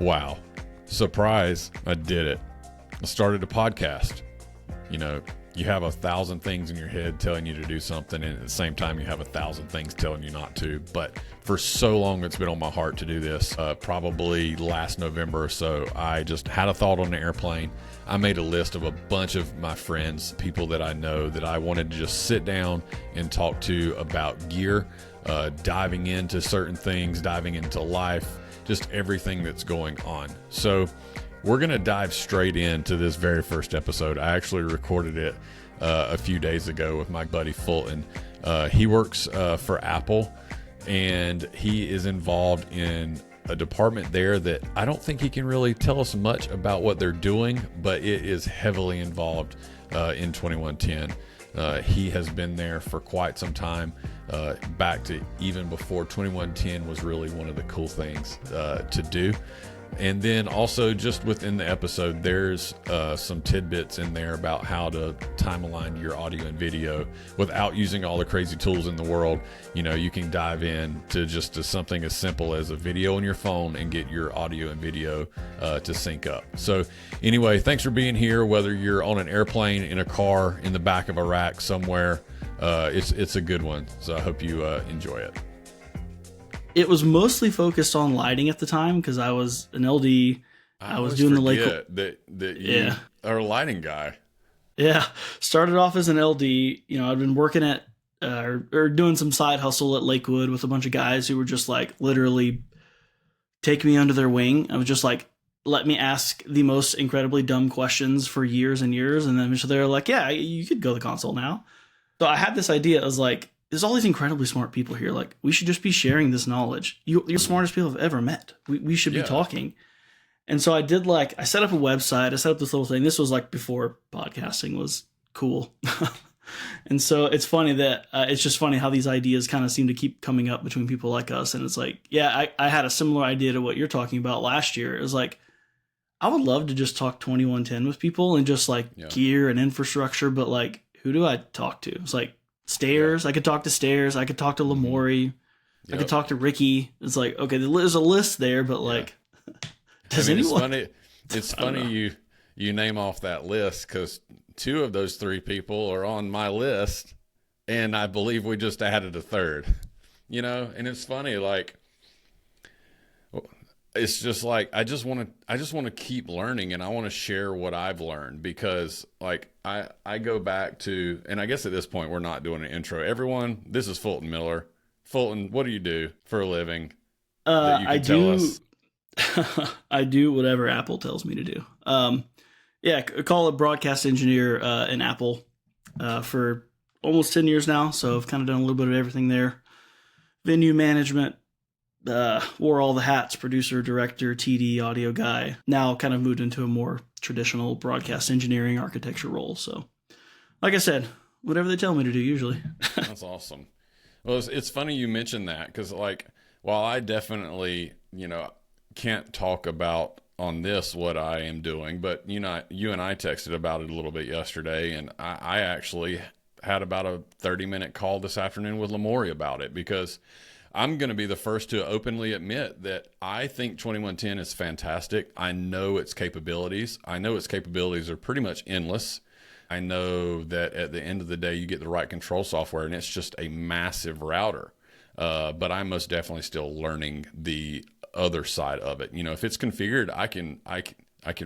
Wow. Surprise. I did it. I started a podcast. You know, you have 1,000 things in your head telling you to do something, and at the same time you have 1,000 things telling you not to. But for so long it's been on my heart to do this. Probably last November or so, I just had a thought on the airplane. I made a list of a bunch of my friends, people that I know that I wanted to just sit down and talk to about gear, diving into certain things, diving into life, just everything that's going on. So we're going to dive straight into this very first episode. I actually recorded it a few days ago with my buddy Fulton. He works for Apple, and he is involved in a department there that I don't think he can really tell us much about what they're doing, but it is heavily involved in 2110. He has been there for quite some time, back to even before 2110 was really one of the cool things to do. And then also just within the episode, there's some tidbits in there about how to time align your audio and video without using all the crazy tools in the world. You know, you can dive in to just to something as simple as a video on your phone and get your audio and video to sync up. So anyway, thanks for being here, whether you're on an airplane, in a car, in the back of a rack somewhere. It's a good one. So I hope you enjoy it. It was mostly focused on lighting at the time because I was an LD. I was doing the lake. That you are a lighting guy. Yeah, started off as an LD. You know, I'd been working at or doing some side hustle at Lakewood with a bunch of guys who were just like literally take me under their wing. I was just like, let me ask the most incredibly dumb questions for years and years, and then eventually they were like, yeah, you could go to the console now. So I had this idea. I was like, there's all these incredibly smart people here. Like, we should just be sharing this knowledge. You're the smartest people I've ever met. We should be talking. And so I set up a website. I set up this little thing. This was like before podcasting was cool. And so it's funny that it's just funny how these ideas kind of seem to keep coming up between people like us. And it's like, yeah, I had a similar idea to what you're talking about last year. It was like, I would love to just talk 2110 with people and just like gear and infrastructure. But like, who do I talk to? It's like, Stairs. I could talk to Stairs. I could talk to Lamori. I could talk to Ricky. It's like, okay, there's a list there, but like, does anyone? It's funny you name off that list because 2 of those 3 people are on my list, and I believe we just added a third. You know, and it's funny, like, it's just like I just want to keep learning, and I want to share what I've learned because like I go back to, and I guess at this point we're not doing an intro. Everyone, this is Fulton Miller. Fulton, what do you do for a living? That you can tell us? I do whatever Apple tells me to do. I call it broadcast engineer in Apple for almost 10 years now. So I've kind of done a little bit of everything there. Venue management. Wore all the hats, producer, director, TD, audio guy. Now kind of moved into a more traditional broadcast engineering architecture role. So, like I said, whatever they tell me to do, usually. That's awesome. Well, it's funny you mentioned that because, like, while I definitely, can't talk about on this what I am doing, but, you and I texted about it a little bit yesterday, and I actually had about a 30-minute call this afternoon with Lamori about it because I'm going to be the first to openly admit that I think 2110 is fantastic. I know its capabilities. I know its capabilities are pretty much endless. I know that at the end of the day, you get the right control software, and it's just a massive router. But I'm most definitely still learning the other side of it. If it's configured, I can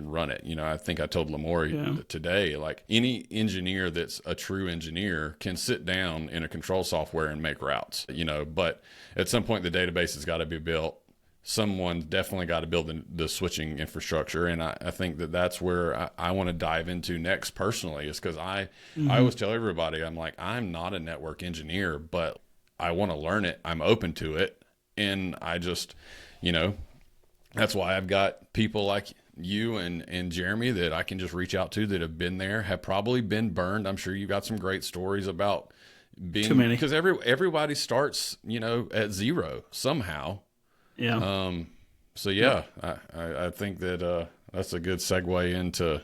run it. I think I told Lamori today, like any engineer that's a true engineer can sit down in a control software and make routes, but at some point the database has got to be built. Someone's definitely got to build the switching infrastructure. And I think that's where I want to dive into next personally is because I always tell everybody, I'm like, I'm not a network engineer, but I want to learn it. I'm open to it. And I just, that's why I've got people like you and Jeremy that I can just reach out to that have been there, have probably been burned. I'm sure you've got some great stories about being, too many, because everybody starts, at zero somehow. Yeah. So yeah, I think that, that's a good segue into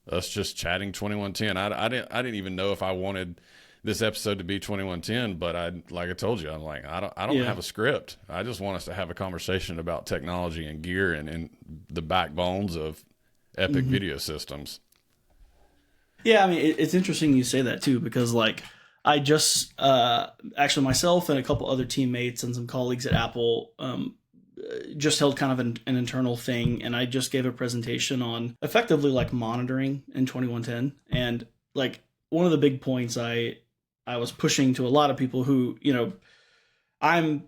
us just chatting 2110. I didn't even know if I wanted this episode to be 2110, but like I told you, I'm like, I don't Yeah. have a script. I just want us to have a conversation about technology and gear and the backbones of epic video systems. Yeah, I mean, it's interesting you say that too, because like I just actually myself and a couple other teammates and some colleagues at Apple just held kind of an internal thing, and I just gave a presentation on effectively like monitoring in 2110, and like one of the big points I was pushing to a lot of people who, you know, I'm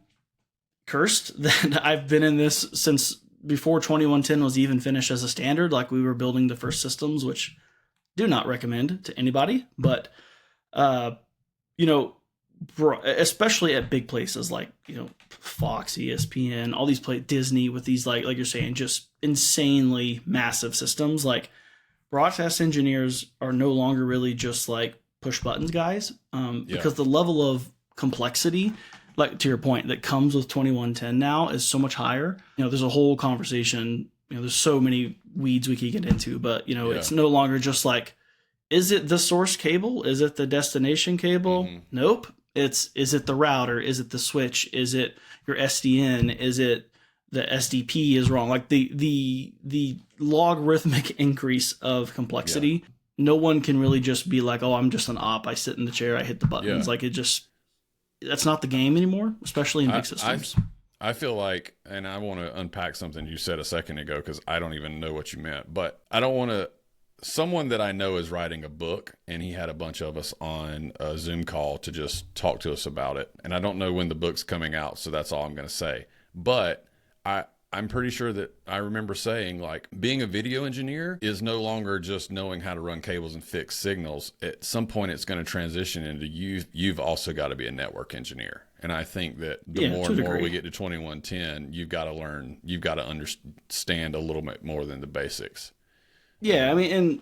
cursed that I've been in this since before 2110 was even finished as a standard. Like we were building the first systems, which do not recommend to anybody, but you know, especially at big places like, you know, Fox, ESPN, all these Disney, with these like you're saying, just insanely massive systems. Like broadcast engineers are no longer really just like push buttons guys, because the level of complexity, like to your point, that comes with 2110 now is so much higher. You know, there's a whole conversation, you know, there's so many weeds we could get into, but you know, it's no longer just like, is it the source cable? Is it the destination cable? Nope. Is it the router? Is it the switch? Is it your SDN? Is it the SDP is wrong? Like the logarithmic increase of complexity. Yeah. No one can really just be like, oh, I'm just an op. I sit in the chair. I hit the buttons. Yeah. Like that's not the game anymore, especially in big systems. I feel like, and I want to unpack something you said a second ago, because I don't even know what you meant, but I don't want to. Someone that I know is writing a book, and he had a bunch of us on a Zoom call to just talk to us about it. And I don't know when the book's coming out, so that's all I'm going to say. But I'm pretty sure that I remember saying, like, being a video engineer is no longer just knowing how to run cables and fix signals. At some point, it's going to transition into you've also got to be a network engineer. And I think that the more and more we get to 2110, you've got to understand a little bit more than the basics. Yeah, I mean, and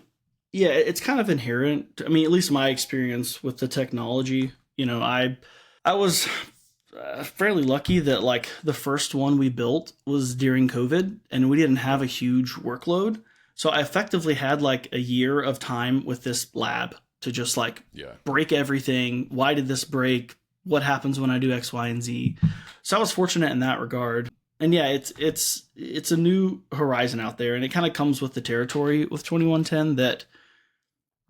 yeah, it's kind of inherent. I mean, at least my experience with the technology, you know, I was fairly lucky that like the first one we built was during COVID, and we didn't have a huge workload. So I effectively had like a year of time with this lab to just like break everything. Why did this break? What happens when I do X, Y, and Z? So I was fortunate in that regard. And yeah, it's a new horizon out there, and it kind of comes with the territory with 2110 that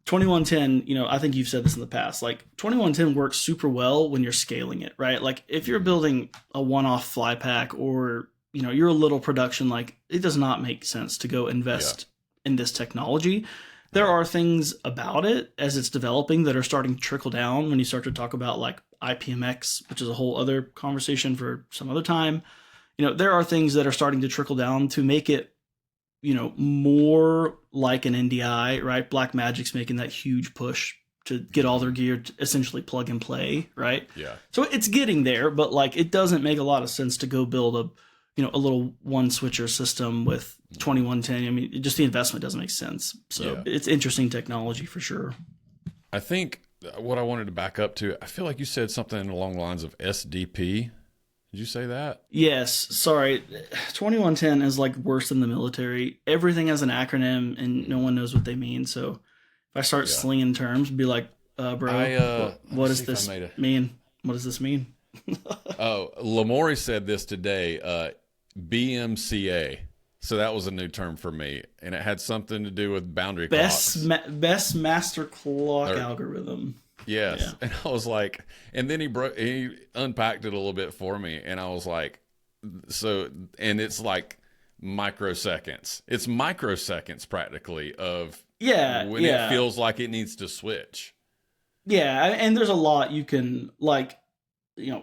2110, you know, I think you've said this in the past, like 2110 works super well when you're scaling it, right? Like if you're building a one-off fly pack, or, you know, you're a little production, like it does not make sense to go invest in this technology. There are things about it as it's developing that are starting to trickle down when you start to talk about like IPMX, which is a whole other conversation for some other time. You know, there are things that are starting to trickle down to make it, you know, more like an NDI, right? Blackmagic's making that huge push to get all their gear to essentially plug and play, right? Yeah. So it's getting there, but like it doesn't make a lot of sense to go build a little one switcher system with 2110. I mean, just the investment doesn't make sense. So it's interesting technology for sure. I think what I wanted to back up to, I feel like you said something along the lines of SDP. Did you say that? Yes. Sorry. 2110 is like worse than the military. Everything has an acronym and no one knows what they mean. So if I start slinging terms, be like, bro, what does this mean? What does this mean? Oh, Lamori said this today, BMCA. So that was a new term for me. And it had something to do with boundary clocks. Best master clock algorithm. Yes. Yeah. And I was like, and then he unpacked it a little bit for me. And I was like, and it's like microseconds. It's microseconds practically of when it feels like it needs to switch. Yeah. And there's a lot you can like, you know,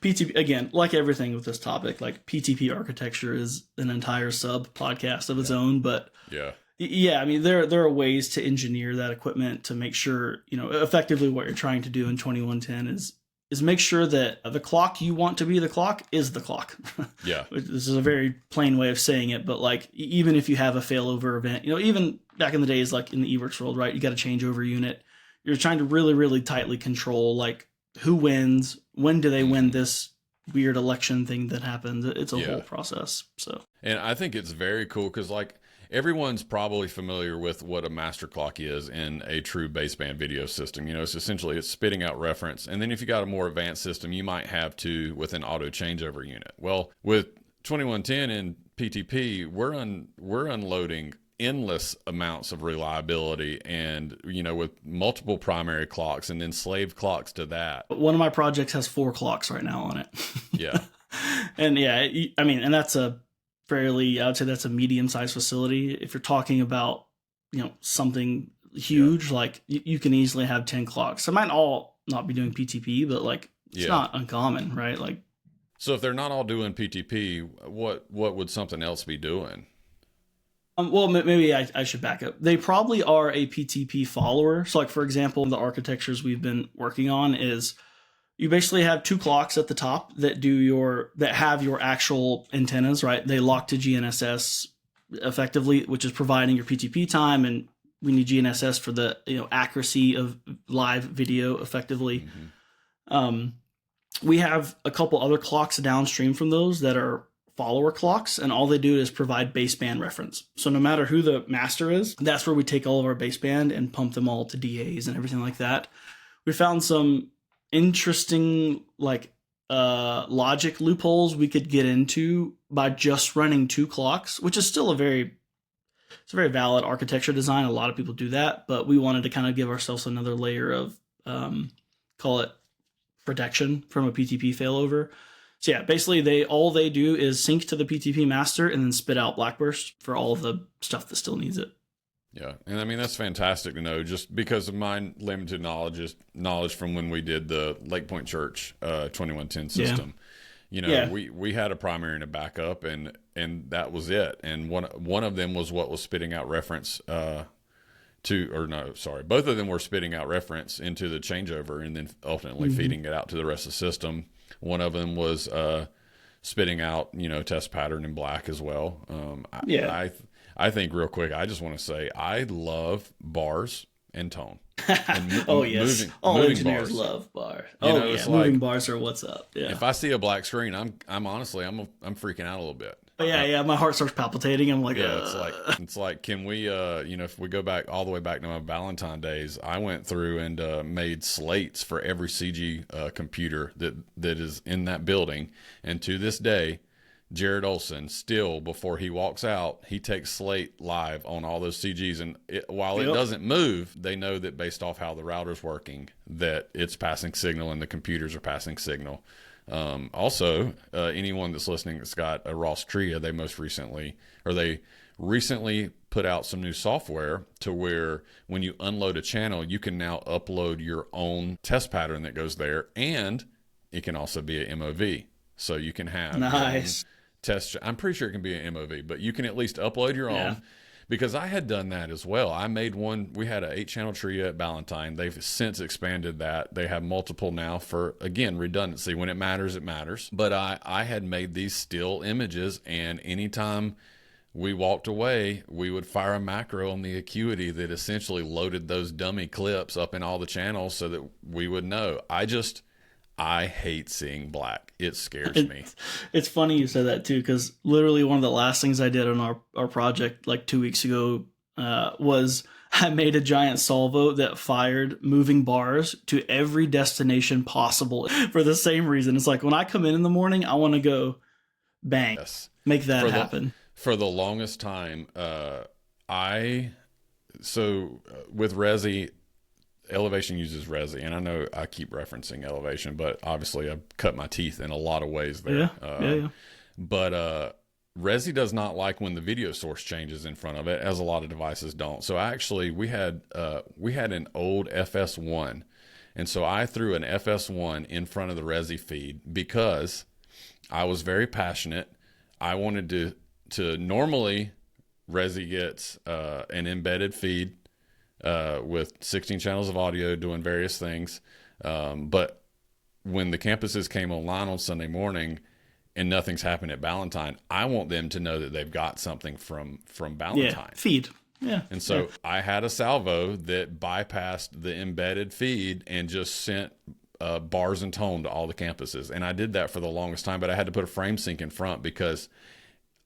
PTP, again, like everything with this topic, like PTP architecture is an entire sub podcast of its own, but yeah, I mean, there are ways to engineer that equipment to make sure, you know, effectively what you're trying to do in 2110 is make sure that the clock you want to be the clock is the clock. Yeah. This is a very plain way of saying it, but like, even if you have a failover event, you know, even back in the days, like in the eWorks world, right, you got a changeover unit. You're trying to really, really tightly control, like, who wins, when do they win this weird election thing that happens. It's a whole process. So, and I think it's very cool because, like, everyone's probably familiar with what a master clock is in a true baseband video system. It's essentially it's spitting out reference. And then if you got a more advanced system, you might have to with an auto changeover unit. Well, with 2110 and PTP, we're unloading endless amounts of reliability and with multiple primary clocks and then slave clocks to that. One of my projects has 4 clocks right now on it. Yeah. And and that's I would say that's a medium-sized facility. If you're talking about something huge, like you can easily have 10 clocks. They might all not be doing PTP, but like it's not uncommon, right? Like, so if they're not all doing PTP, what would something else be doing? Well, maybe I should back up. They probably are a PTP follower. So, like, for example, the architectures we've been working on is you basically have 2 clocks at the top that have your actual antennas, right? They lock to GNSS effectively, which is providing your PTP time, and we need GNSS for the accuracy of live video effectively. Mm-hmm. We have a couple other clocks downstream from those that are follower clocks, and all they do is provide baseband reference. So no matter who the master is, that's where we take all of our baseband and pump them all to DAs and everything like that. We found some interesting logic loopholes we could get into by just running 2 clocks, which is still a very valid architecture design. A lot of people do that, but we wanted to kind of give ourselves another layer of call it protection from a PTP failover. So yeah, basically all they do is sync to the PTP master and then spit out Blackburst for all of the stuff that still needs it. Yeah, and I mean that's fantastic to know, just because of my limited knowledge from when we did the Lake Point Church 2110 system. Yeah. We had a primary and a backup, and that was it. And one of them was what was spitting out reference both of them were spitting out reference into the changeover and then ultimately feeding it out to the rest of the system. One of them was spitting out, test pattern in black as well. I think real quick, I just want to say I love bars and tone. And oh yes, all moving engineers bars. love bars. Moving bars are what's up. Yeah. If I see a black screen, I'm honestly I'm freaking out a little bit. My heart starts palpitating. I'm like, it's like, can we, if we go back all the way back to my Valentine days, I went through and made slates for every CG computer that is in that building, and to this day, Jared Olson still, before he walks out, he takes slate live on all those CGs, and while it doesn't move, they know that based off how the router's working, that it's passing signal and the computers are passing signal. Also, anyone that's listening that's got a Ross Tria, they recently put out some new software to where when you unload a channel, you can now upload your own test pattern that goes there, and it can also be a MOV. So you can have nice test. I'm pretty sure it can be an MOV, but you can at least upload your own. Because I had done that as well. I made one. We had an 8-channel Tria at Valentine. They've since expanded that. They have multiple now for, again, redundancy. When it matters, it matters. But I had made these still images, and anytime we walked away, we would fire a macro on the Acuity that essentially loaded those dummy clips up in all the channels so that we would know. I hate seeing black. It scares me. It's funny you said that too, because literally one of the last things I did on our project like 2 weeks ago was I made a giant salvo that fired moving bars to every destination possible for the same reason. It's like when I come in the morning, I want to go bang, make that happen. For the longest time, with Resi, Elevation uses Resi, and I know I keep referencing Elevation, but obviously I've cut my teeth in a lot of ways there. Yeah. But Resi does not like when the video source changes in front of it, as a lot of devices don't. So actually, we had an old FS1, and so I threw an FS1 in front of the Resi feed because I was very passionate. I wanted to normally Resi gets an embedded feed with 16 channels of audio doing various things. But when the campuses came online on Sunday morning and nothing's happened at Valentine, I want them to know that they've got something from Valentine. Feed. Yeah. And so I had a salvo that bypassed the embedded feed and just sent bars and tone to all the campuses. And I did that for the longest time, but I had to put a frame sync in front because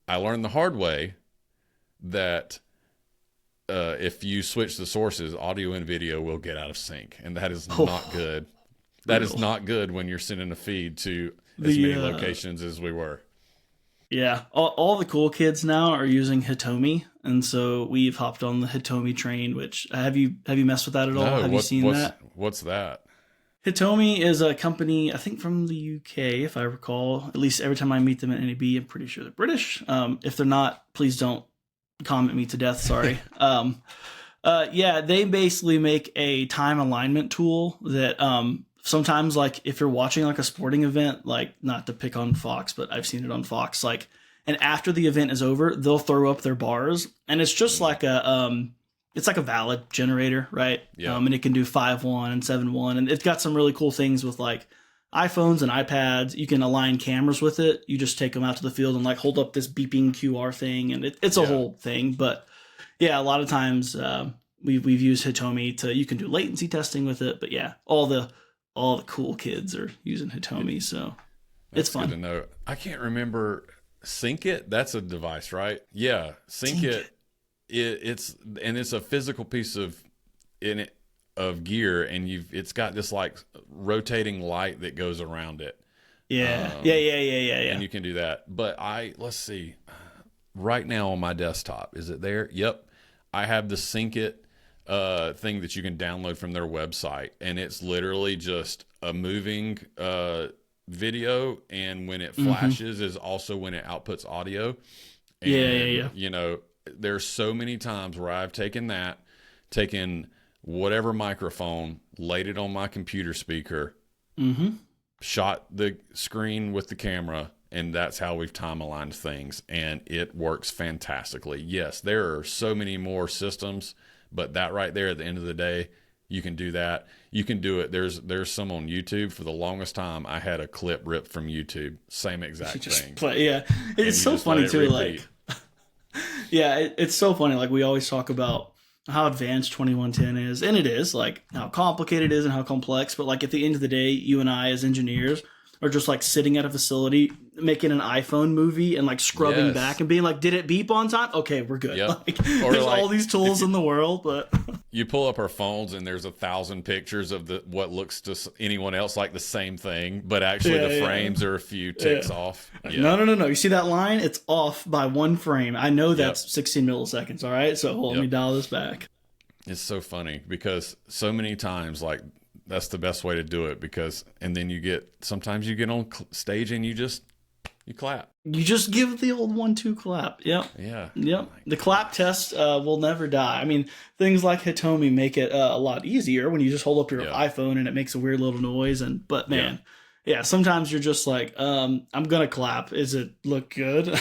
I learned the hard way that if you switch the sources, audio and video will get out of sync, and that is not good. That is not good when you're sending a feed to as many locations as we were. Yeah, all the cool kids now are using Hitomi, and so we've hopped on the Hitomi train. Which have you messed with that at all? No, have you seen that? What's that? Hitomi is a company, I think from the UK, if I recall. At least every time I meet them at NAB, I'm pretty sure they're British. If they're not, please don't comment me to death. Sorry. Yeah, they basically make a time alignment tool that sometimes, like, if you're watching like a sporting event, like, not to pick on Fox, but I've seen it on Fox, like, and after the event is over, they'll throw up their bars, and it's just like it's like a valid generator, right? Yeah. And it can do 5.1 and 7.1, and it's got some really cool things with like iPhones and iPads. You can align cameras with it. You just take them out to the field and like hold up this beeping QR thing, and it's a whole thing. But yeah, a lot of times we've used Hitomi you can do latency testing with it. But yeah, all the cool kids are using Hitomi, so it's fun. Good to know. I can't remember. Sync It. That's a device, right? Yeah, Sync It. It's a physical piece of gear, and it's got this like rotating light that goes around it. Yeah. And you can do that. But let's see. Right now on my desktop, is it there? Yep. I have the Sync It thing that you can download from their website, and it's literally just a moving video, and when it flashes is also when it outputs audio. And, you know, there's so many times where I've taken whatever microphone, laid it on my computer speaker, shot the screen with the camera, and that's how we've time aligned things, and it works fantastically. Yes, there are so many more systems, but that right there at the end of the day, you can do that. You can do it. There's some on YouTube. For the longest time, I had a clip ripped from YouTube. Same exact thing. It's so funny too. Like, yeah, it's so funny. Like, we always talk about how advanced 2110 is, and it is, like, how complicated it is and how complex. But like, at the end of the day, you and I as engineers are just like sitting at a facility making an iPhone movie and like scrubbing back and being like, did it beep on time? Okay, we're good. Yep. Like, there's like, all these tools in the world, but you pull up our phones and there's 1,000 pictures of what looks to anyone else like the same thing, but actually the frames are a few ticks off. No. You see that line? It's off by one frame. I know that's 16 milliseconds. All right, so let me dial this back. It's so funny because so many times, like, that's the best way to do it, and then sometimes you get on stage and you clap. You just give the old 1-2 clap. Yep. Yeah. Yep. The clap test will never die. I mean, things like Hitomi make it a lot easier when you just hold up your iPhone and it makes a weird little noise. But man, sometimes you're just like, I'm gonna clap. Is it look good?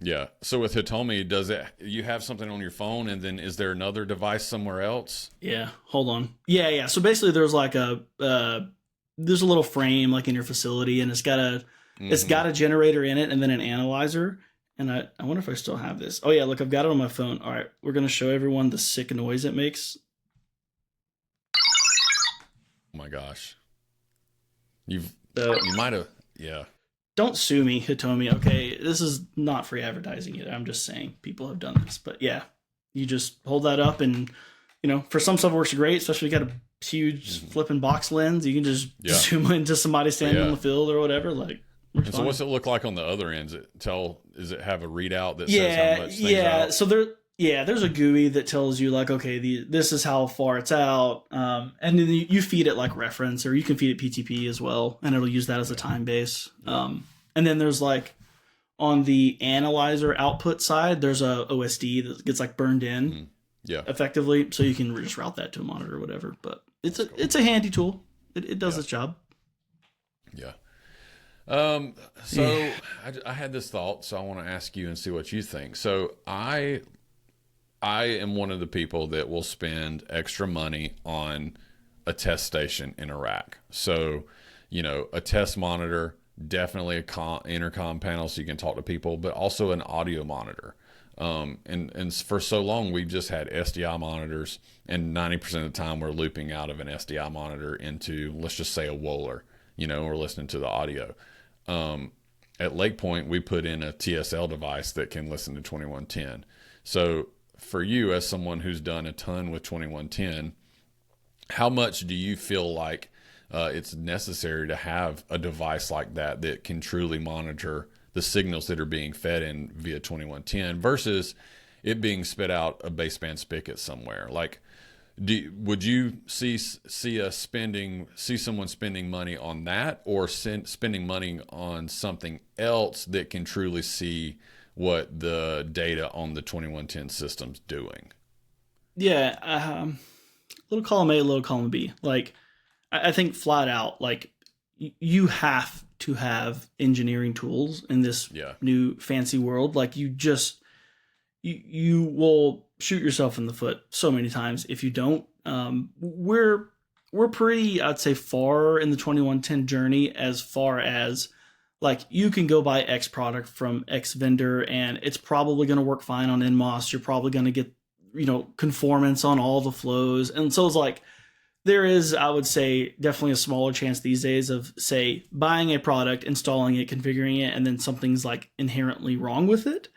Yeah. So with Hitomi, you have something on your phone, and then is there another device somewhere else? Yeah. Hold on. Yeah. So basically, there's like there's a little frame like in your facility, and it's got a generator in it, and then an analyzer. And I wonder if I still have this. Oh yeah, look, I've got it on my phone. All right, we're gonna show everyone the sick noise it makes. Oh my gosh. You might have, Don't sue me, Hitomi. Okay, this is not free advertising either. I'm just saying people have done this. But yeah, you just hold that up, and for some stuff it works great, especially if you got a huge flipping box lens. You can just zoom into somebody standing on the field or whatever. Like, so what's it look like on the other end? Does it have a readout that says how much things out? So there's a GUI that tells you like, okay, this is how far it's out, and then you feed it like reference, or you can feed it PTP as well, and it'll use that as a time base. And then there's like on the analyzer output side, there's a OSD that gets like burned in, effectively, so you can just route that to a monitor or whatever. But it's a handy tool. It does its job. Yeah. So I had this thought, so I want to ask you and see what you think. So I am one of the people that will spend extra money on a test station in a rack. So, a test monitor, definitely a intercom panel so you can talk to people, but also an audio monitor. And for so long, we've just had SDI monitors, and 90% of the time we're looping out of an SDI monitor into, let's just say, a Wohler, we're listening to the audio. At Lake Point, we put in a TSL device that can listen to 2110. So for you, as someone who's done a ton with 2110, how much do you feel like it's necessary to have a device like that that can truly monitor the signals that are being fed in via 2110 versus it being spit out a baseband spigot somewhere? Like, would you see someone spending money on that, or spending money on something else that can truly see what the data on the 2110 system's doing? Yeah, little column A, little column B. Like, I think flat out, like, you have to have engineering tools in this new fancy world. Like, you will shoot yourself in the foot so many times if you don't. We're pretty, I'd say, far in the 2110 journey, as far as, like, you can go buy X product from X vendor and it's probably going to work fine on NMOS. You're probably going to get, conformance on all the flows. And so it's like, there is, I would say, definitely a smaller chance these days of, say, buying a product, installing it, configuring it, and then something's like inherently wrong with it.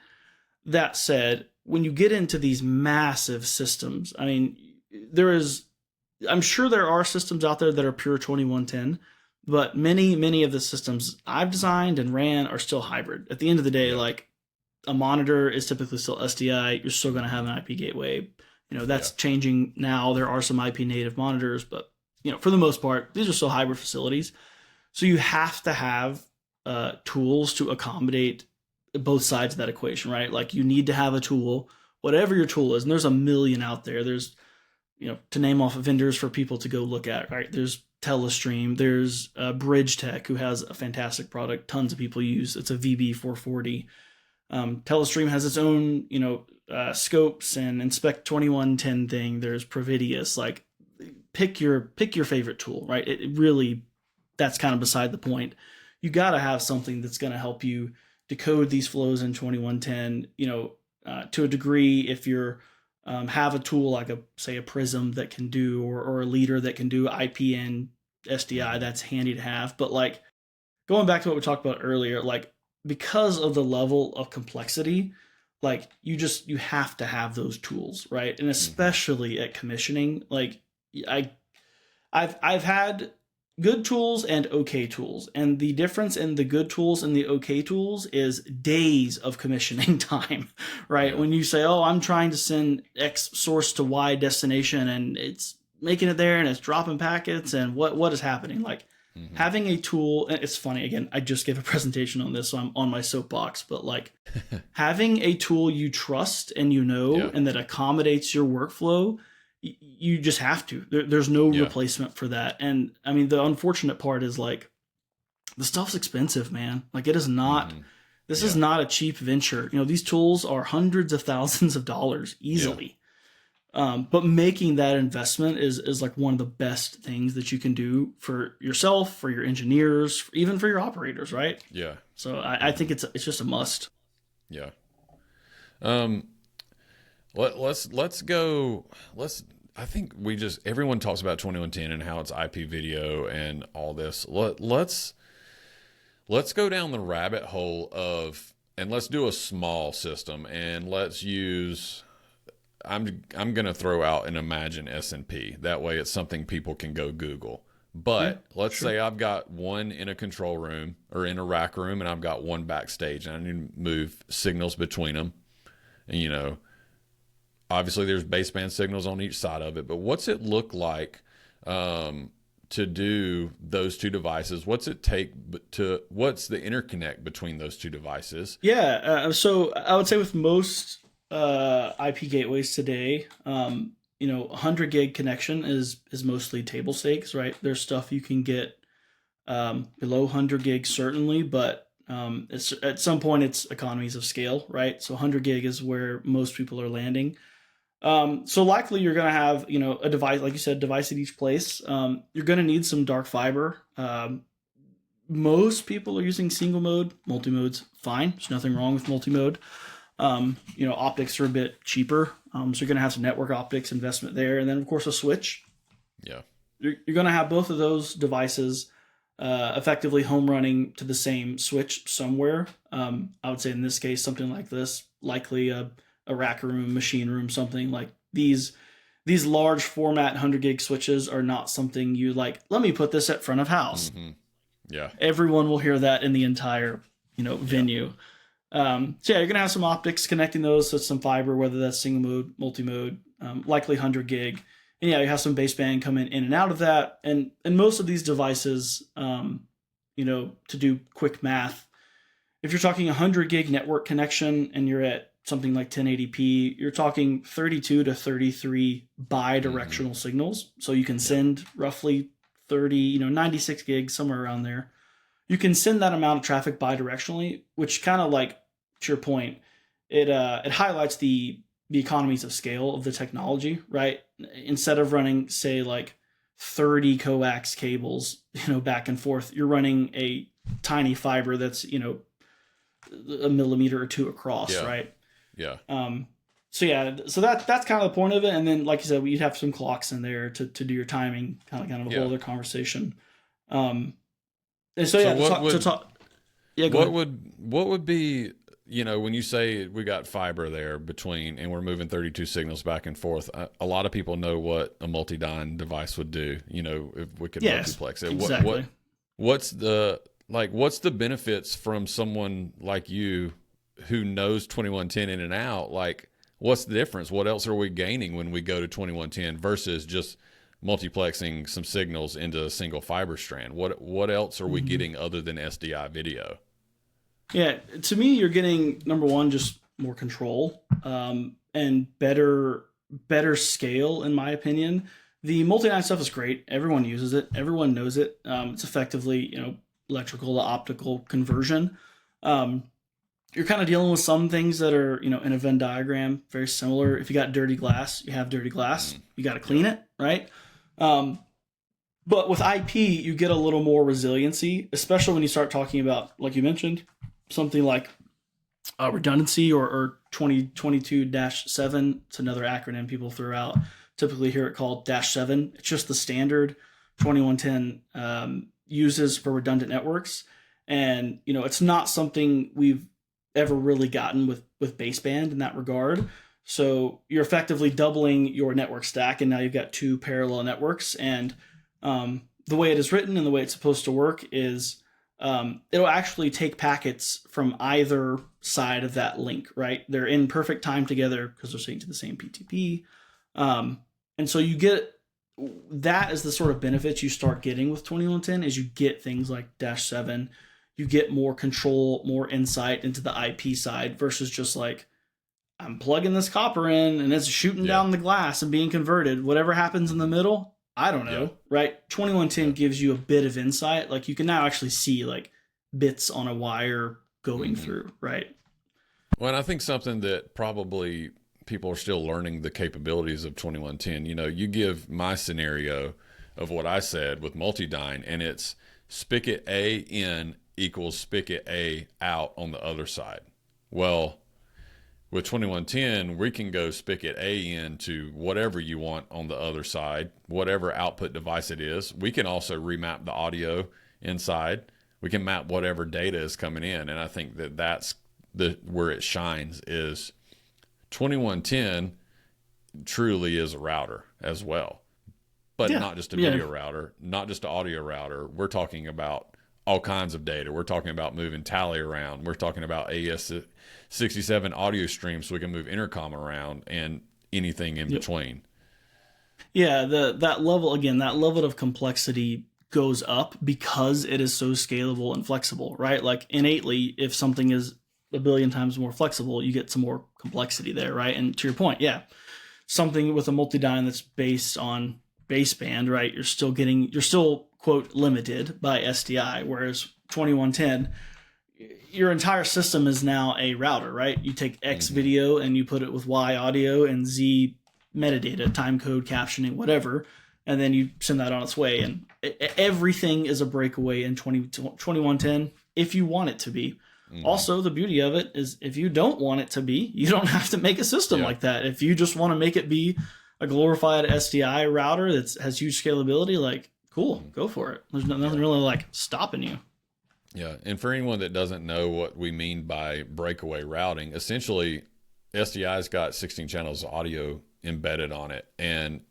That said, when you get into these massive systems, I mean, I'm sure there are systems out there that are pure 2110, but many of the systems I've designed and ran are still hybrid. At the end of the day, like, a monitor is typically still SDI. You're still going to have an IP gateway. That's changing now. There are some IP native monitors, but for the most part, these are still hybrid facilities. So you have to have tools to accommodate both sides of that equation, right? Like, you need to have a tool, whatever your tool is, and there's a million out there. There's, to name off vendors for people to go look at, right? There's Telestream, there's Bridge Tech, who has a fantastic product tons of people use. It's a VB440. Telestream has its own, scopes and Inspect 2110 thing. There's Providius. Like, pick your favorite tool, right? It really, that's kind of beside the point. You got to have something that's going to help you decode these flows in 2110, to a degree. If you're have a tool like a Prism that can do, or a Leader that can do IPN SDI, that's handy to have. But, like, going back to what we talked about earlier, like, because of the level of complexity, like, you have to have those tools, right? And especially at commissioning, like, I've had good tools and okay tools, and the difference in the good tools and the okay tools is days of commissioning time, right? When you say, oh, I'm trying to send X source to Y destination, and it's making it there and it's dropping packets, and what is happening? Like, having a tool, and it's funny, again, I just gave a presentation on this, so I'm on my soapbox, but, like, having a tool you trust and and that accommodates your workflow, you just have to. There's no replacement for that. And I mean, the unfortunate part is, like, the stuff's expensive, man. Like, it is not, this is not a cheap venture. These tools are hundreds of thousands of dollars easily. But making that investment is like one of the best things that you can do for yourself, for your engineers, even for your operators, right? Yeah. So I think it's just a must. Yeah. Let's go. I think everyone talks about 2110 and how it's IP video and all this. Let's go down the rabbit hole and let's do a small system, and let's use, I'm going to throw out and imagine SMP. That way it's something people can go Google. But let's say I've got one in a control room or in a rack room, and I've got one backstage, and I need to move signals between them. And, obviously there's baseband signals on each side of it, but what's it look like to do those two devices? What's it take what's the interconnect between those two devices? Yeah. So I would say with most IP gateways today, 100 gig connection is mostly table stakes, right? There's stuff you can get below 100 gig certainly, but it's at some point it's economies of scale, right? So 100 gig is where most people are landing. So likely you're going to have, a device, like you said, device at each place. You're going to need some dark fiber. Most people are using single mode. Multi-mode's fine. There's nothing wrong with multi-mode. Optics are a bit cheaper. So you're going to have some network optics investment there. And then, of course, a switch. Yeah. You're going to have both of those devices effectively home running to the same switch somewhere. I would say in this case, something like this, likely a a rack room, machine room, something like these large format 100 gig switches are not something you like, let me put this at front of house. Mm-hmm. Yeah. Everyone will hear that in the entire, venue. So yeah, you're going to have some optics connecting those. So some fiber, whether that's single mode, multi-mode, likely 100 gig. And yeah, you have some baseband coming in and out of that. And most of these devices, to do quick math, if you're talking 100 gig network connection and you're at something like 1080p, you're talking 32 to 33 bi-directional signals. So you can send roughly 96 gigs, somewhere around there. You can send that amount of traffic bi-directionally, which kind of like, to your point, it highlights the economies of scale of the technology, right? Instead of running, say, like 30 coax cables, back and forth, you're running a tiny fiber that's, a millimeter or two across, right? Yeah. So that's kind of the point of it. And then, like you said, you'd have some clocks in there to do your timing, kind of a whole other conversation. And so yeah, what would be, when you say we got fiber there between, and we're moving 32 signals back and forth, a lot of people know what a multi-dyne device would do, if we could multiplex it. Exactly. What's the benefits from someone like you who knows 2110 in and out? Like, what's the difference? What else are we gaining when we go to 2110 versus just multiplexing some signals into a single fiber strand? What else are we getting other than SDI video? Yeah, to me, you're getting, number one, just more control, and better scale, in my opinion. The multi-dyne stuff is great. Everyone uses it. Everyone knows it. It's effectively, electrical to optical conversion. You're kind of dealing with some things that are, in a Venn diagram, very similar. If you got dirty glass, you have dirty glass. You got to clean it, right? But with IP, you get a little more resiliency, especially when you start talking about, like you mentioned, something like redundancy or 2022-7. It's another acronym people throw out. Typically hear it called -7. It's just the standard 2110 uses for redundant networks. And, it's not something we've ever really gotten with baseband in that regard. So you're effectively doubling your network stack, and now you've got two parallel networks. And the way it is written and the way it's supposed to work is it'll actually take packets from either side of that link, right? They're in perfect time together because they're synced to the same PTP. And so you get, that is the sort of benefits you start getting with 2110, is you get things like -7. You get more control, more insight into the IP side versus just like, I'm plugging this copper in and it's shooting down the glass and being converted. Whatever happens in the middle, I don't know, right? 2110 gives you a bit of insight. Like, you can now actually see like bits on a wire going through, right? Well, and I think something that probably people are still learning the capabilities of 2110. You give my scenario of what I said with multi-dyne, and it's spigot A in equals spigot A out on the other side. Well, with 2110, we can go spigot A in to whatever you want on the other side, whatever output device it is. We can also remap the audio inside. We can map whatever data is coming in. And I think that's where it shines, is 2110 truly is a router as well. But not just a video router, not just an audio router. We're talking about all kinds of data. We're talking about moving tally around. We're talking about AES-67 audio streams, so we can move intercom around and anything in between. Yeah, that level of complexity goes up because it is so scalable and flexible, right? Like, innately, if something is a billion times more flexible, you get some more complexity there, right? And to your point, something with a multi-dyne that's based on baseband, right? You're still quote limited by SDI, whereas 2110, your entire system is now a router, right? You take X video and you put it with Y audio and Z metadata, time code, captioning, whatever, and then you send that on its way. And everything is a breakaway in 2110 if you want it to be. Also, the beauty of it is, if you don't want it to be, you don't have to make a system like that. If you just want to make it be a glorified SDI router that has huge scalability, like, cool, go for it. There's nothing really like stopping you. Yeah, and for anyone that doesn't know what we mean by breakaway routing, essentially SDI's got 16 channels of audio embedded on it, and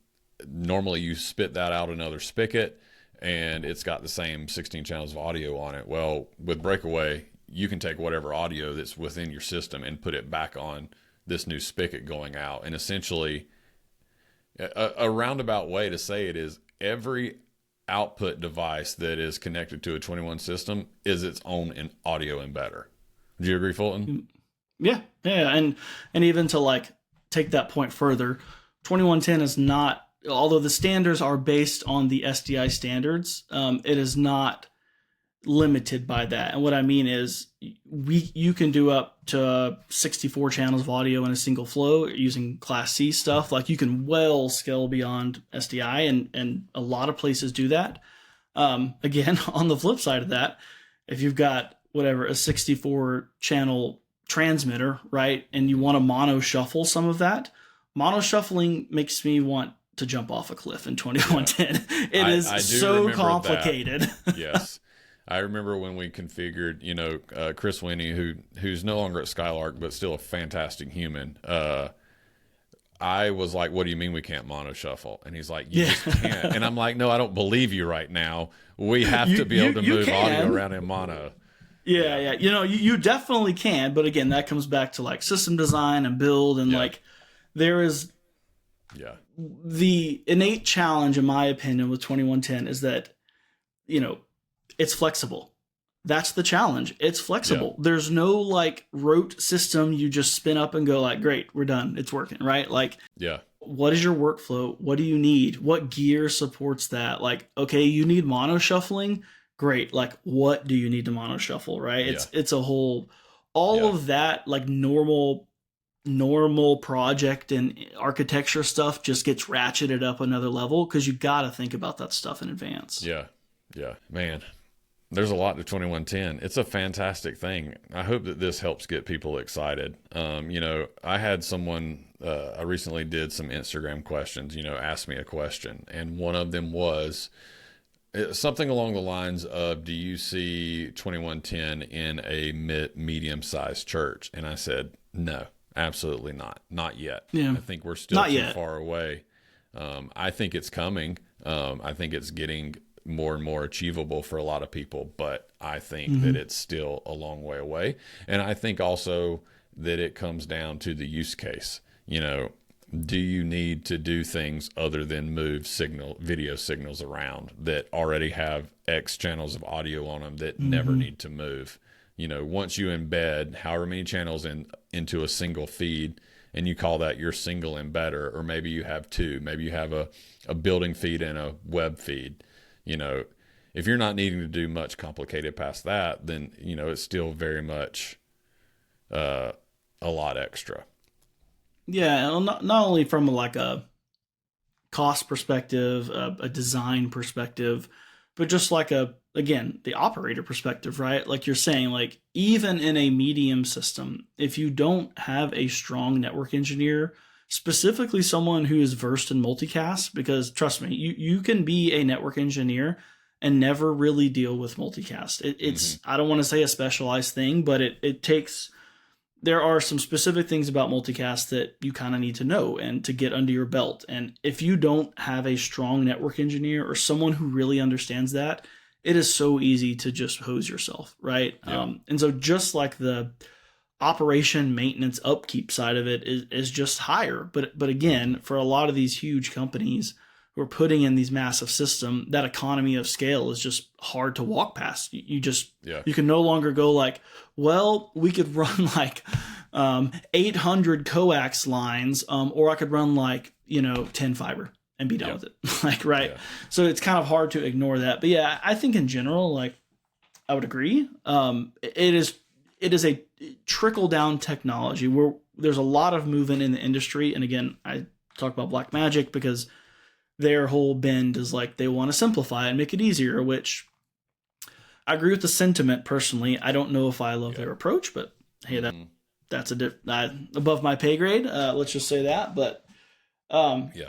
normally you spit that out another spigot and it's got the same 16 channels of audio on it. Well, with Breakaway, you can take whatever audio that's within your system and put it back on this new spigot going out. And essentially, a roundabout way to say it is every output device that is connected to a 21 system is its own audio embedder. Do you agree, Fulton? Yeah. And even to like take that point further, 2110 is not, although the standards are based on the SDI standards, it is not limited by that. And what I mean is you can do up to 64 channels of audio in a single flow using Class C stuff. Like you can well scale beyond SDI, and a lot of places do that. Again, on the flip side of that, if you've got whatever, a 64 channel transmitter, right, and you want to mono shuffle some of that, mono shuffling makes me want to jump off a cliff in 2110. Yeah. It is so complicated. Yes. I remember when we configured, Chris Winnie, who's no longer at Skylark, but still a fantastic human. I was like, what do you mean we can't mono shuffle? And he's like, you just can't. And I'm like, no, I don't believe you right now. We have to be able to move audio around in mono. Yeah. You definitely can. But again, that comes back to like system design and build. And like there is the innate challenge, in my opinion, with 2110 is that, it's flexible. That's the challenge. It's flexible. Yeah. There's no like rote system you just spin up and go like, great, we're done. It's working, right? Like, what is your workflow? What do you need? What gear supports that? Like, okay, you need mono shuffling. Great. Like, what do you need to mono shuffle, right? It's a whole, of that like normal project and architecture stuff just gets ratcheted up another level because you got to think about that stuff in advance. Yeah. Man. There's a lot to 2110. It's a fantastic thing. I hope that this helps get people excited. I had someone, I recently did some Instagram questions, ask me a question. And one of them was something along the lines of, do you see 2110 in a medium-sized church? And I said, no, absolutely not. Not yet. Yeah. I think we're still too far away. I think it's coming. I think it's getting more and more achievable for a lot of people, but I think that it's still a long way away. And I think also that it comes down to the use case. Do you need to do things other than move video signals around that already have X channels of audio on them that never need to move? Once you embed however many channels into a single feed, and you call that your single embedder, or maybe you have two, maybe you have a building feed and a web feed. If you're not needing to do much complicated past that, then, it's still very much a lot extra. Yeah, not only from like a cost perspective, a design perspective, but just like the operator perspective, right? Like you're saying, like even in a medium system, if you don't have a strong network engineer, specifically someone who is versed in multicast, because trust me, you can be a network engineer and never really deal with multicast. It's I don't want to say a specialized thing, but it takes, there are some specific things about multicast that you kind of need to know and to get under your belt. And if you don't have a strong network engineer or someone who really understands that, it is so easy to just hose yourself, right? Yeah. And so just like the operation, maintenance, upkeep side of it is just higher. But again, for a lot of these huge companies who are putting in these massive systems, that economy of scale is just hard to walk past. You can no longer go like, well, we could run like 800 coax lines, or I could run like 10 fiber and be done with it. Like, right. Yeah. So it's kind of hard to ignore that. But yeah, I think in general, like I would agree. It is a trickle down technology where there's a lot of movement in the industry. And again, I talk about Blackmagic because their whole bend is like they want to simplify and make it easier, which I agree with the sentiment personally. I don't know if I love their approach, but hey, that's above my pay grade. Let's just say that. But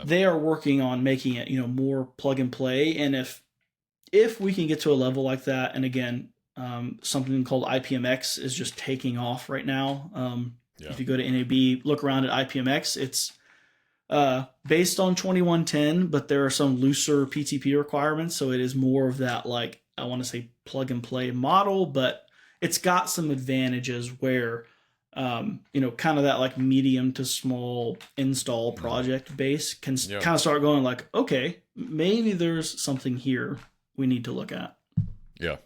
they are working on making it, more plug and play. And if we can get to a level like that, and again, something called IPMX is just taking off right now. Yeah. If you go to NAB, look around at IPMX, it's based on 2110, but there are some looser PTP requirements. So it is more of that, like, I want to say plug and play model, but it's got some advantages where, kind of that like medium to small install project base can kind of start going like, okay, maybe there's something here we need to look at. Yeah.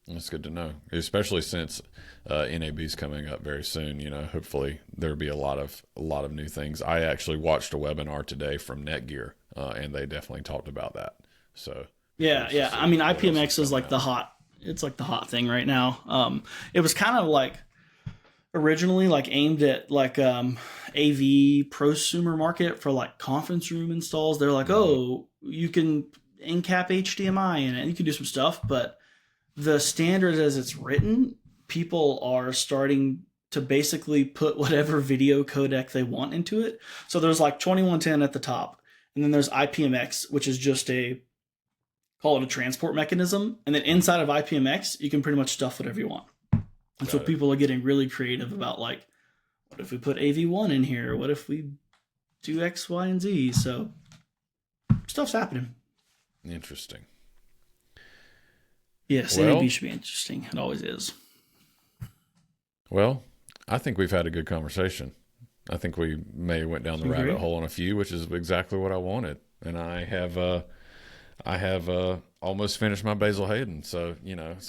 That's good to know, especially since NAB's coming up very soon. Hopefully there'll be a lot of new things. I actually watched a webinar today from Netgear, and they definitely talked about that. So yeah. I mean, IPMX is like the hot thing right now. It was kind of like originally like aimed at like AV prosumer market for like conference room installs. They're like, oh, you can in-cap HDMI in it, and you can do some stuff, but the standard as it's written, people are starting to basically put whatever video codec they want into it. So there's like 2110 at the top, and then there's IPMX, which is just call it a transport mechanism. And then inside of IPMX, you can pretty much stuff whatever you want. And so people are getting really creative about like, what if we put AV1 in here? What if we do X, Y, and Z? So stuff's happening. Interesting. Yes, NAB should be interesting. It always is. Well, I think we've had a good conversation. I think we may have went down the rabbit hole on a few, which is exactly what I wanted. And I have almost finished my Basil Hayden. So,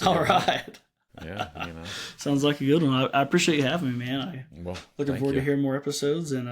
All right. Yeah, Sounds like a good one. I appreciate you having me, man. Looking forward to hearing more episodes and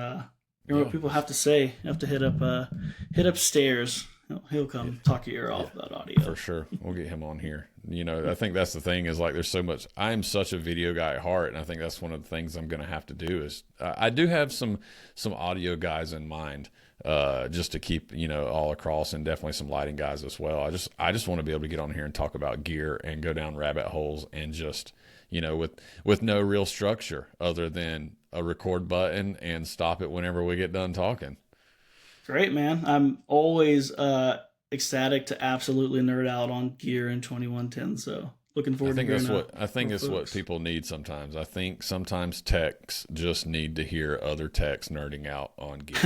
what people have to say. You have to hit upstairs. He'll come talk your ear off about audio. For sure. We'll get him on here. I think that's the thing is like there's so much. I'm such a video guy at heart, and I think that's one of the things I'm going to have to do is I do have some audio guys in mind just to keep, all across, and definitely some lighting guys as well. I just want to be able to get on here and talk about gear and go down rabbit holes and just, with no real structure other than a record button and stop it whenever we get done talking. Great, man. I'm always ecstatic to absolutely nerd out on gear in 2110. So looking forward to hearing I think it's what people need sometimes. I think sometimes techs just need to hear other techs nerding out on gear.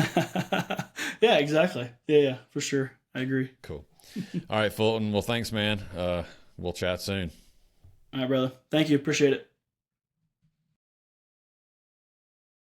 Yeah, exactly. Yeah, for sure. I agree. Cool. All right, Fulton. Well, thanks, man. We'll chat soon. All right, brother. Thank you. Appreciate it.